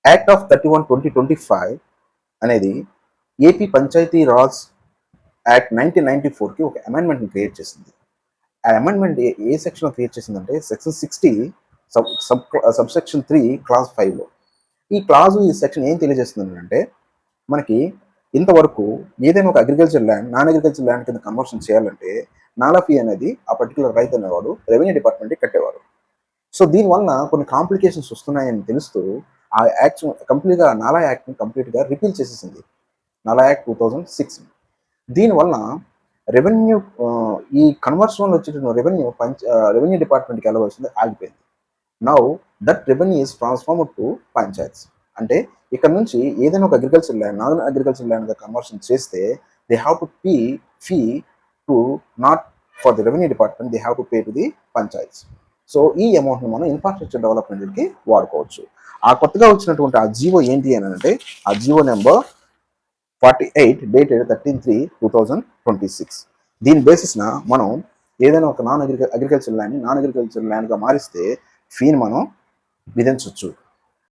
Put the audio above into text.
Act of 31/2025 అనేది AP panchayat Raj act 1994కి ఒక అమెండ్మెంట్ని create చేసింది. ఆ అమెండ్మెంట్ ఏ సెక్షన్లో క్రియేట్ చేసిందంటే సెక్షన్ 60 సబ్సెక్షన్ 3 క్లాస్ 5లో. ఈ సెక్షన్ ఏం తెలియజేస్తుంది అంటే మనకి ఇంతవరకు ఏదైనా ఒక agriculture land non agriculture land కింద కన్వర్షన్ చేయాలంటే నాలా ఫీ అనేది ఆ పర్టికులర్ రైతు అనేవాడు రెవెన్యూ డిపార్ట్మెంట్కి కట్టేవారు. సో దీనివల్ల కొన్ని కాంప్లికేషన్స్ వస్తున్నాయని తెలుస్తూ ఆ యాక్ట్ కంప్లీట్గా నాలా యాక్ట్ని కంప్లీట్గా రిపీల్ చేసేసింది, నాలా యాక్ట్ 2006. దీనివల్ల రెవెన్యూ ఈ కన్వర్షన్లో వచ్చేటువంటి రెవెన్యూ డిపార్ట్మెంట్కి వెళ్ళవలసింది ఆగిపోయింది. Now that revenue is transformed to panchayats. అంటే ఇక్కడ నుంచి ఏదైనా ఒక అగ్రికల్చర్ ల్యాండ్ నాన్ అగ్రికల్చర్ ల్యాండ్గా కన్వర్షన్ చేస్తే they have to pay fee to not for the revenue department, they have to pay to the panchayats. So ఈ అమౌంట్ని మనం ఇన్ఫ్రాస్ట్రక్చర్ డెవలప్మెంట్కి వాడుకోవచ్చు. ఆ కొత్తగా వచ్చినటువంటి ఆ జీవో ఏంటి అని అంటే ఆ జీవో నెంబర్ 48 డేటెడ్ 13/3/2026. దీని బేసిస్న మనం ఏదైనా ఒక అగ్రికల్చర్ ల్యాండ్ని నాన్ అగ్రికల్చర్ ల్యాండ్గా మారిస్తే ఫీని మనం విధించవచ్చు.